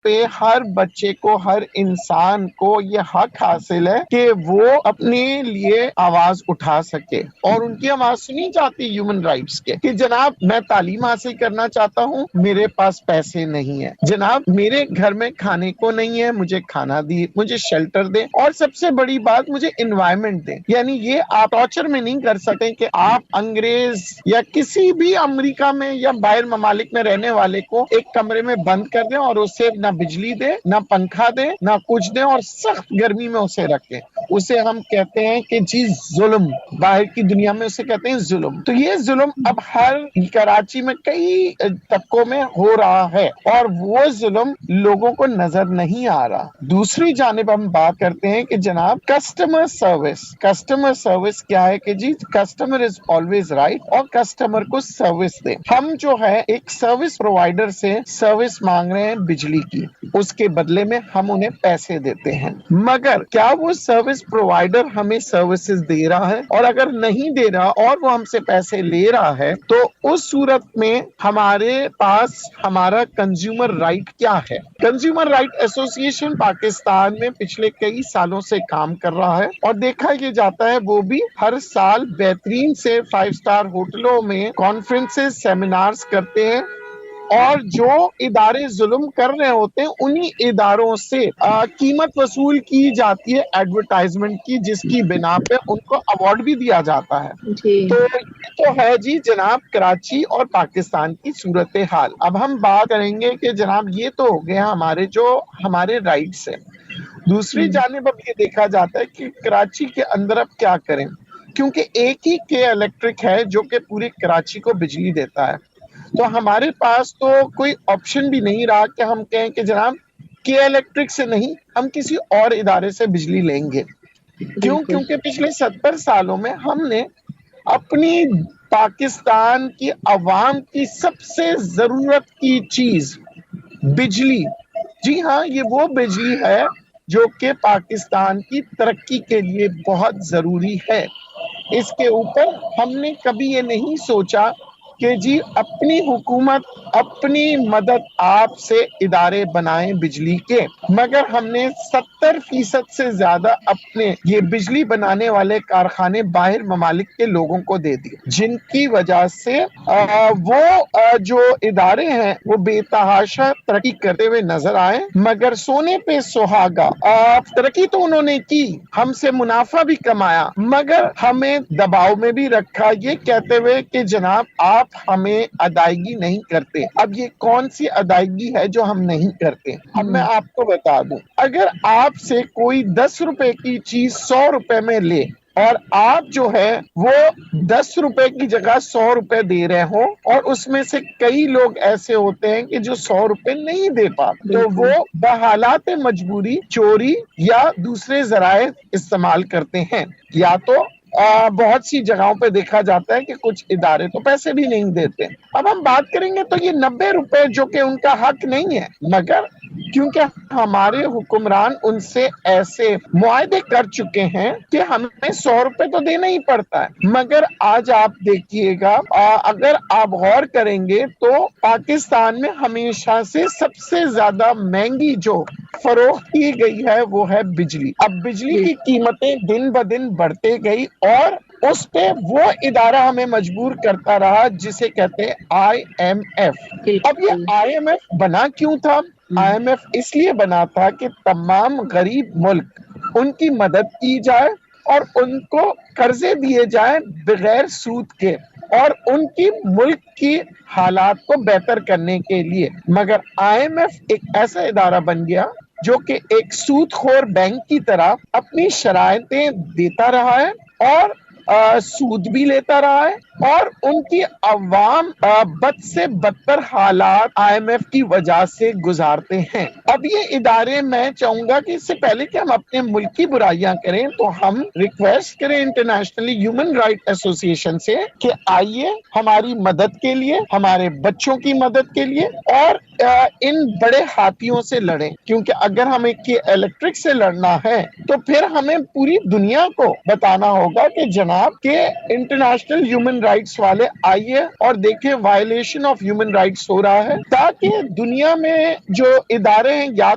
پہ ہر بچے کو، ہر انسان کو یہ حق حاصل ہے کہ وہ اپنے لیے آواز اٹھا سکے، اور ان کی آواز سنی جاتی ہیومن رائٹس کے، کہ جناب میں تعلیم حاصل کرنا چاہتا ہوں، میرے پاس پیسے نہیں ہیں، جناب میرے گھر میں کھانے کو نہیں ہے، مجھے کھانا دی، مجھے شیلٹر دے، اور سب سے بڑی بات مجھے انوائرمنٹ دے۔ یعنی یہ آپ ٹارچر میں نہیں کر سکتے کہ آپ انگریز یا کسی بھی امریکہ میں یا باہر ممالک میں رہنے والے کو ایک کمرے میں بند کر دیں اور اسے نہ بجلی دے، نہ پنکھا دے، نہ کچھ دے، اور سخت گرمی میں اسے رکھیں۔ اسے ہم کہتے ہیں کہ جی ظلم، باہر کی دنیا میں اسے کہتے ہیں ظلم۔ تو یہ ظلم اب ہر کراچی میں کئی طبقوں میں ہو رہا ہے، اور وہ ظلم لوگوں کو نظر نہیں آ رہا۔ دوسری جانب ہم بات کرتے ہیں کہ جناب کسٹمر سروس، کسٹمر سروس کیا ہے کہ جی کسٹمر از آلویز رائٹ، اور کسٹمر کو سروس دے۔ ہم جو ہے ایک سروس پرووائڈر سے سروس مانگ رہے ہیں بجلی کی، اس کے بدلے میں ہم انہیں پیسے دیتے ہیں، مگر کیا وہ سروس پرووائڈر ہمیں سروسز دے رہا ہے؟ اور اگر نہیں دے رہا اور وہ ہم سے پیسے لے رہا ہے تو اس صورت میں ہمارے پاس ہمارا کنزیومر رائٹ کیا ہے؟ کنزیومر رائٹ ایسوسی ایشن پاکستان میں پچھلے کئی سالوں سے کام کر رہا ہے، اور دیکھا یہ جاتا ہے وہ بھی ہر سال بہترین سے 5 اسٹار ہوٹلوں میں کانفرنسز، سیمینارز کرتے ہیں، اور جو ادارے ظلم کر رہے ہوتے ہیں انہی اداروں سے قیمت وصول کی جاتی ہے ایڈورٹائزمنٹ کی، جس کی بنا پہ ان کو ایوارڈ بھی دیا جاتا ہے۔ جی تو یہ تو ہے جی جناب کراچی اور پاکستان کی صورتحال۔ اب ہم بات کریں گے کہ جناب یہ تو ہو گیا ہمارے رائٹس ہیں۔ دوسری جانب اب یہ دیکھا جاتا ہے کہ کراچی کے اندر اب کیا کریں، کیونکہ ایک ہی کے الیکٹرک ہے جو کہ پوری کراچی کو بجلی دیتا ہے، تو ہمارے پاس تو کوئی آپشن بھی نہیں رہا کہ ہم کہیں کہ جناب کے الیکٹرک سے نہیں، ہم کسی اور ادارے سے بجلی لیں گے۔ کیوں؟ بالکل کیونکہ پچھلے 70 سالوں میں ہم نے اپنی پاکستان کی عوام کی سب سے ضرورت کی چیز بجلی، جی ہاں یہ وہ بجلی ہے جو کہ پاکستان کی ترقی کے لیے بہت ضروری ہے، اس کے اوپر ہم نے کبھی یہ نہیں سوچا کہ جی اپنی حکومت اپنی مدد آپ سے ادارے بنائیں بجلی کے، مگر ہم نے 70% سے زیادہ اپنے یہ بجلی بنانے والے کارخانے باہر ممالک کے لوگوں کو دے دیے، جن کی وجہ سے وہ جو ادارے ہیں وہ بے تحاشا ترقی کرتے ہوئے نظر آئے، مگر سونے پہ سہاگا، ترقی تو انہوں نے کی، ہم سے منافع بھی کمایا، مگر ہمیں دباؤ میں بھی رکھا یہ کہتے ہوئے کہ جناب آپ ہمیں ادائیگی نہیں کرتے۔ اب یہ کون سی ادائیگی ہے جو ہم نہیں کرتے؟ اب میں آپ کو بتا دوں، اگر آپ سے کوئی 10 روپے کی چیز 100 روپے میں لے، اور آپ جو ہے وہ 10 روپے کی جگہ 100 روپے دے رہے ہوں، اور اس میں سے کئی لوگ ایسے ہوتے ہیں کہ جو 100 روپے نہیں دے پاتے، تو وہ بحالات مجبوری چوری یا دوسرے ذرائع استعمال کرتے ہیں، یا تو بہت سی جگہوں پہ دیکھا جاتا ہے کہ کچھ ادارے تو پیسے بھی نہیں دیتے۔ اب ہم بات کریں گے تو یہ 90 روپے جو کہ ان کا حق نہیں ہے، مگر کیونکہ ہمارے حکمران ان سے ایسے معاہدے کر چکے ہیں کہ ہمیں 100 روپے تو دینا ہی پڑتا ہے، مگر آج آپ دیکھیے گا اگر آپ غور کریں گے تو پاکستان میں ہمیشہ سے سب سے زیادہ مہنگی جو فروخت کی گئی ہے وہ ہے بجلی۔ اب بجلی کی قیمتیں دن بدن بڑھتے گئی، اور اس پہ وہ ادارہ ہمیں مجبور کرتا رہا جسے کہتے ہیں IMF۔ اب یہ IMF بنا کیوں تھا؟ IMF اس لیے بنا تھا کہ تمام غریب ملک ان کی مدد کی جائے اور ان کو قرضے دیے جائیں بغیر سود کے، اور ان کی ملک کی حالات کو بہتر کرنے کے لیے، مگر IMF ایک ایسا ادارہ بن گیا جو کہ ایک سود خور بینک کی طرح اپنی شرائطیں دیتا رہا ہے، اور سود بھی لیتا رہا ہے، اور ان کی عوام بد سے بدتر حالات IMF کی وجہ سے گزارتے ہیں۔ اب یہ ادارے، میں چاہوں گا کہ اس سے پہلے کہ ہم اپنے ملک کی برائیاں کریں تو ہم ریکویسٹ کریں انٹرنیشنلی ہیومن رائٹ ایسوسی ایشن سے کہ آئیے ہماری مدد کے لیے، ہمارے بچوں کی مدد کے لیے، اور ان بڑے ہاتھیوں سے لڑیں، کیونکہ اگر ہمیں الیکٹرک سے لڑنا ہے تو پھر ہمیں پوری دنیا کو بتانا ہوگا کہ جناب کہ انٹرنیشنل ہیومن رائٹس والے آئیے اور دیکھیں وائلیشن آف ہیومن رائٹس ہو رہا ہے، تاکہ دنیا میں جو ادارے ہیں یا